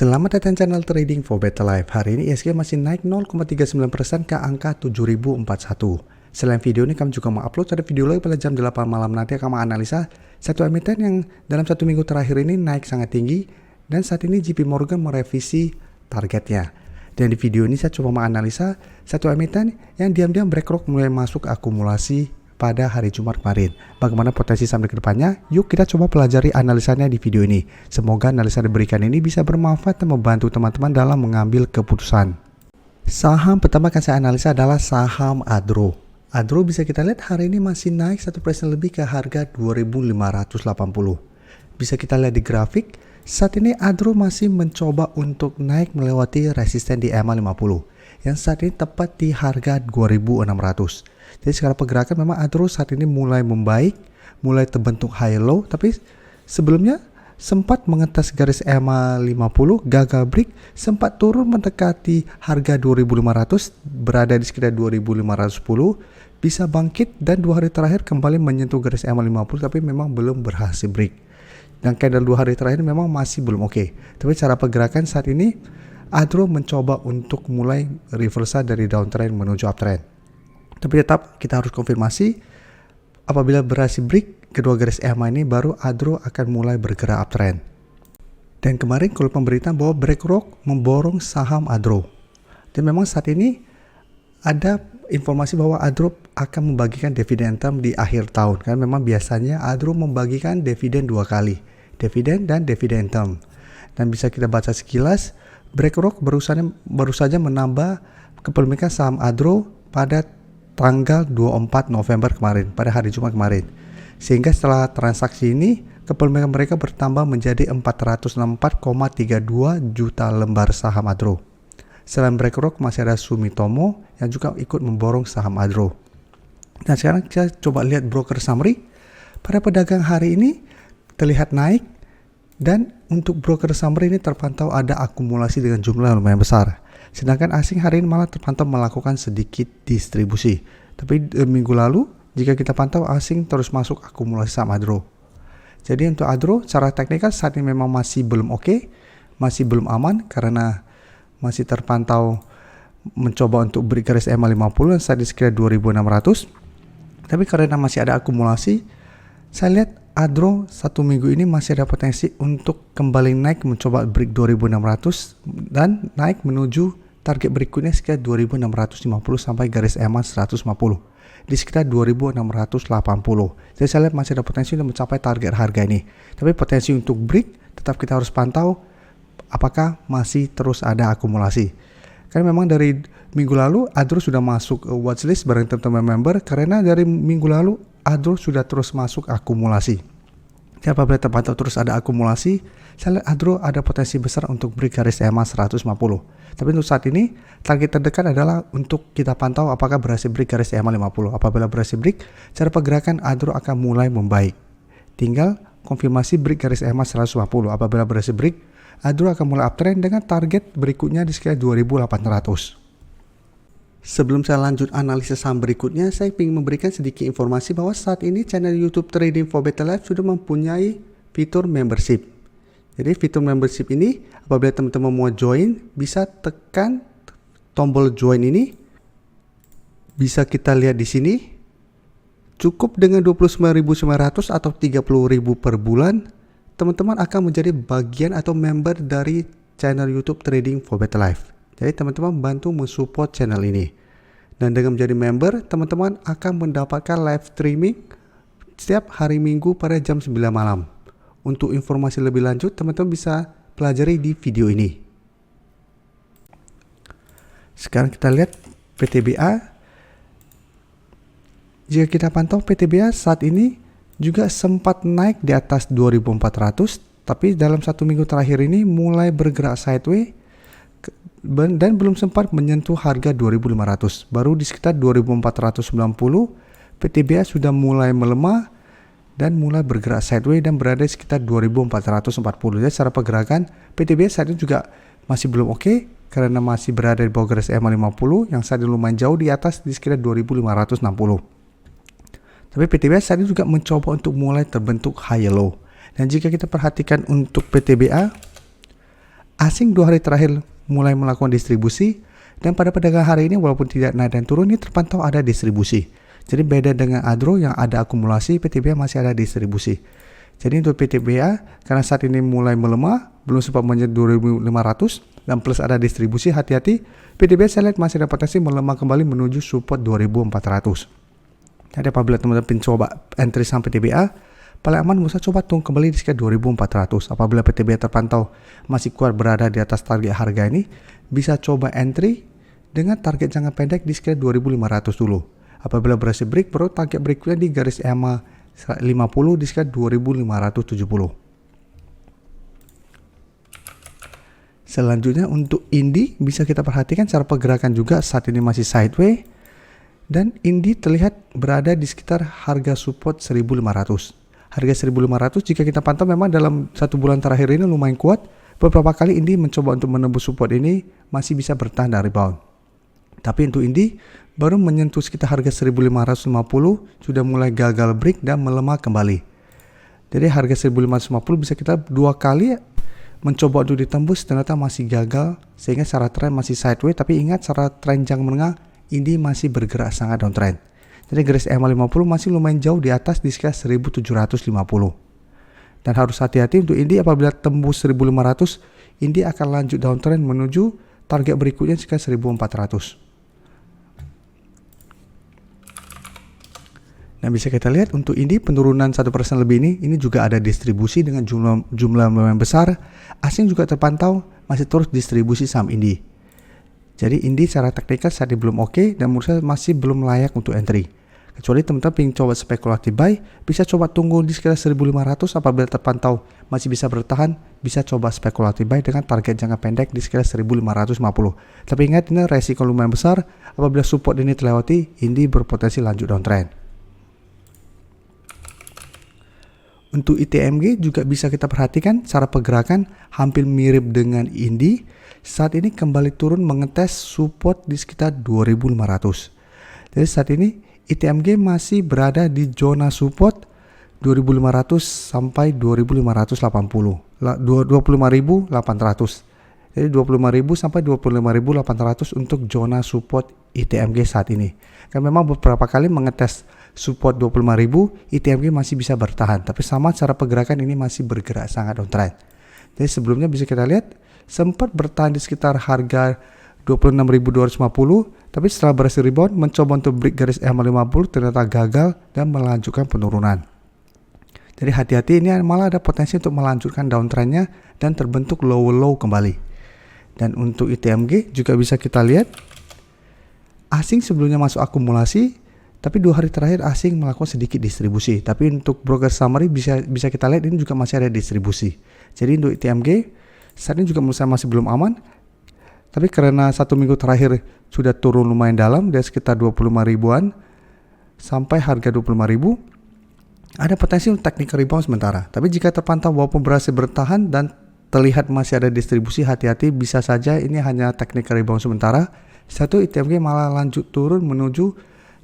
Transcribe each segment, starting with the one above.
Selamat datang channel Trading for Better Life. Hari ini ISG masih naik 0,39% ke angka 7041. Selain video ini kami juga mengupload ada video lagi pada jam 8 malam nanti akan menganalisa satu emiten yang dalam satu minggu terakhir ini naik sangat tinggi dan saat ini JP Morgan merevisi targetnya. Dan di video ini saya coba menganalisa satu emiten yang diam-diam BlackRock mulai masuk akumulasi pada hari Jumat kemarin. Bagaimana potensi saham ke depannya? Yuk kita coba pelajari analisanya di video ini. Semoga analisa diberikan ini bisa bermanfaat dan membantu teman-teman dalam mengambil keputusan. Saham pertama akan saya analisa adalah saham Adro. Adro bisa kita lihat hari ini masih naik 1% lebih ke harga 2.580. Bisa kita lihat di grafik, saat ini Adro masih mencoba untuk naik melewati resisten di EMA 50 yang saat ini tepat di harga 2.600. Jadi secara pergerakan memang Adro saat ini mulai membaik, mulai terbentuk high low, tapi sebelumnya sempat mengetas garis EMA 50, gagal break, sempat turun mendekati harga 2.500, berada di sekitar 2.510, bisa bangkit dan 2 hari terakhir kembali menyentuh garis EMA 50 tapi memang belum berhasil break. Dan candle 2 hari terakhir memang masih belum oke. Tapi cara pergerakan saat ini Adro mencoba untuk mulai reversal dari downtrend menuju uptrend. Tapi tetap kita harus konfirmasi apabila berhasil break kedua garis EMA ini baru Adro akan mulai bergerak uptrend. Dan kemarin kalau pemberitaan bahwa BlackRock memborong saham Adro. Dan memang saat ini ada informasi bahwa Adro akan membagikan dividen term di akhir tahun. Karena memang biasanya Adro membagikan dividen 2 kali. Dividen dan dividen term. Dan bisa kita baca sekilas, BlackRock baru saja menambah kepemilikan saham Adro pada tanggal 24 November kemarin, pada hari Jumat kemarin. Sehingga setelah transaksi ini, kepemilikan mereka bertambah menjadi 464,32 juta lembar saham Adro. Selain BlackRock masih ada Sumitomo yang juga ikut memborong saham Adro. Nah sekarang kita coba lihat broker summary. Pada pedagang hari ini terlihat naik dan untuk broker summary ini terpantau ada akumulasi dengan jumlah yang lumayan besar. Sedangkan asing hari ini malah terpantau melakukan sedikit distribusi. Tapi minggu lalu jika kita pantau asing terus masuk akumulasi saham Adro. Jadi untuk Adro secara teknikal saat ini memang masih belum oke, masih belum aman karena masih terpantau mencoba untuk beri garis EMA 50 yang saat ini sekitar 2.600. Tapi karena masih ada akumulasi, saya lihat Adro satu minggu ini masih ada potensi untuk kembali naik mencoba break 2.600 dan naik menuju target berikutnya sekitar 2.650 sampai garis EMA 150 di sekitar 2.680. Jadi saya lihat masih ada potensi untuk mencapai target harga ini. Tapi potensi untuk break tetap kita harus pantau apakah masih terus ada akumulasi. Karena memang dari minggu lalu Adro sudah masuk watchlist bareng teman-teman member karena dari minggu lalu Adro sudah terus masuk akumulasi. Jadi apabila terpantau terus ada akumulasi, saya lihat Adro ada potensi besar untuk break garis EMA 150. Tapi untuk saat ini, target terdekat adalah untuk kita pantau apakah berhasil break garis EMA 50. Apabila berhasil break, cara pergerakan Adro akan mulai membaik. Tinggal konfirmasi break garis EMA 150. Apabila berhasil break, Adro akan mulai uptrend dengan target berikutnya di sekitar 2.800. Sebelum saya lanjut analisis saham berikutnya, saya ingin memberikan sedikit informasi bahwa saat ini channel YouTube Trading for Better Life sudah mempunyai fitur membership. Jadi fitur membership ini apabila teman-teman mau join, bisa tekan tombol join ini. Bisa kita lihat di sini. Cukup dengan 29.900 atau 30.000 per bulan, teman-teman akan menjadi bagian atau member dari channel YouTube Trading for Better Life. Jadi teman-teman bantu mensupport channel ini. Dan dengan menjadi member, teman-teman akan mendapatkan live streaming setiap hari Minggu pada jam 9 malam. Untuk informasi lebih lanjut, teman-teman bisa pelajari di video ini. Sekarang kita lihat PTBA. Jika kita pantau PTBA saat ini juga sempat naik di atas 2.400, tapi dalam satu minggu terakhir ini mulai bergerak sideways dan belum sempat menyentuh harga 2.500. Baru di sekitar 2.490 PTBA sudah mulai melemah dan mulai bergerak sideways dan berada di sekitar 2.440. Jadi secara pergerakan PTBA saat ini juga masih belum oke karena masih berada di bawah garis EMA 50 yang saat ini lumayan jauh di atas di sekitar 2.560. Tapi PTBA saat ini juga mencoba untuk mulai terbentuk high low. Dan jika kita perhatikan untuk PTBA, asing 2 hari terakhir mulai melakukan distribusi, dan pada perdagangan hari ini walaupun tidak naik dan turun, ini terpantau ada distribusi. Jadi beda dengan ADRO yang ada akumulasi, PTBA masih ada distribusi. Jadi untuk PTBA karena saat ini mulai melemah, belum sempat menyentuh 2500 dan plus ada distribusi, hati-hati. PTBA saya lihat masih ada potensi melemah kembali menuju support 2400. Jadi apabila teman-teman coba entry saham PTBA, paling aman bisa coba tunggu kembali di sekitar 2400. Apabila PTBA terpantau masih kuat berada di atas target harga ini, bisa coba entry dengan target jangka pendek di sekitar 2500 dulu. Apabila berhasil break, baru target berikutnya di garis EMA 50 di sekitar 2570. Selanjutnya untuk Indi bisa kita perhatikan cara pergerakan juga saat ini masih sideways. Dan Indi terlihat berada di sekitar harga support 1500. Harga 1500 jika kita pantau memang dalam 1 bulan terakhir ini lumayan kuat. Beberapa kali Indi mencoba untuk menembus support ini masih bisa bertahan dan rebound. Tapi untuk Indi baru menyentuh sekitar harga 1550 sudah mulai gagal break dan melemah kembali. Jadi harga 1550 bisa kita 2 kali mencoba untuk ditembus, ternyata masih gagal sehingga secara tren masih sideways. Tapi ingat secara tren jangka menengah Indi masih bergerak sangat downtrend. Jadi garis EMA 50 masih lumayan jauh di atas di sekitar 1750. Dan harus hati-hati untuk Indi apabila tembus 1500, Indi akan lanjut downtrend menuju target berikutnya sekitar 1400. Nah bisa kita lihat untuk Indi penurunan 1% lebih ini juga ada distribusi dengan jumlah lumayan besar. Asing juga terpantau masih terus distribusi saham Indi. Jadi Indi secara teknikal saat ini belum oke dan menurut saya masih belum layak untuk entry. Kecuali teman-teman ingin coba spekulatif buy, bisa coba tunggu di sekitar 1500. Apabila terpantau masih bisa bertahan, bisa coba spekulatif buy dengan target jangka pendek di sekitar 1550. Tapi ingat ini resiko lumayan besar. Apabila support ini terlewati, Indi berpotensi lanjut downtrend. Untuk ITMG juga bisa kita perhatikan cara pergerakan hampir mirip dengan Indi. Saat ini kembali turun mengetes support di sekitar 2500. Jadi saat ini ITMG masih berada di zona support 2500 sampai 2580. 25.800. Jadi 25.000 sampai 25.800 untuk zona support ITMG saat ini. Kan memang beberapa kali mengetes support 25.000, ITMG masih bisa bertahan. Tapi sama cara pergerakan ini masih bergerak sangat downtrend. Jadi sebelumnya bisa kita lihat sempat bertahan di sekitar harga 26.250, tapi setelah berhasil rebound mencoba untuk break garis EMA 50 ternyata gagal dan melanjutkan penurunan. Jadi hati-hati, ini malah ada potensi untuk melanjutkan downtrendnya dan terbentuk low kembali. Dan untuk ITMG juga bisa kita lihat asing sebelumnya masuk akumulasi, tapi 2 hari terakhir asing melakukan sedikit distribusi. Tapi untuk broker summary bisa kita lihat ini juga masih ada distribusi. Jadi untuk ITMG saat ini juga menurut saya masih belum aman. Tapi karena 1 minggu terakhir sudah turun lumayan dalam dari sekitar 25 ribuan sampai harga 25.000, ada potensi untuk technical rebound sementara. Tapi jika terpantau walaupun berhasil bertahan dan terlihat masih ada distribusi, hati-hati, bisa saja ini hanya technical rebound sementara. Satu ITMG malah lanjut turun menuju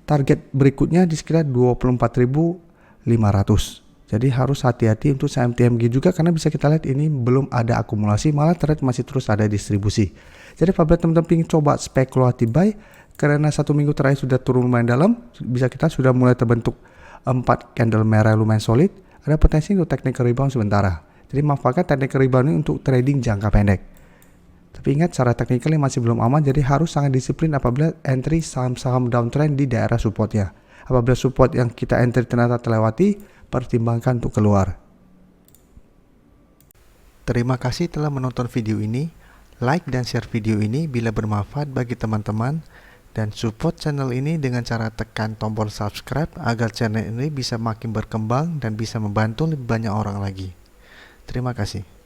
target berikutnya di sekitar 24.500. Jadi harus hati-hati untuk saham TMG juga karena bisa kita lihat ini belum ada akumulasi, malah trend masih terus ada distribusi. Jadi apabila teman-teman ingin coba spekulatif buy karena 1 minggu terakhir sudah turun lumayan dalam, bisa kita sudah mulai terbentuk 4 candle merah lumayan solid, ada potensi untuk technical rebound sementara. Jadi manfaatkan technical rebound ini untuk trading jangka pendek. Tapi ingat secara teknikal masih belum aman, jadi harus sangat disiplin apabila entry saham-saham downtrend di daerah supportnya. Apabila support yang kita entry ternyata terlewati, pertimbangkan untuk keluar. Terima kasih telah menonton video ini. Like dan share video ini bila bermanfaat bagi teman-teman. Dan support channel ini dengan cara tekan tombol subscribe agar channel ini bisa makin berkembang dan bisa membantu lebih banyak orang lagi. Terima kasih.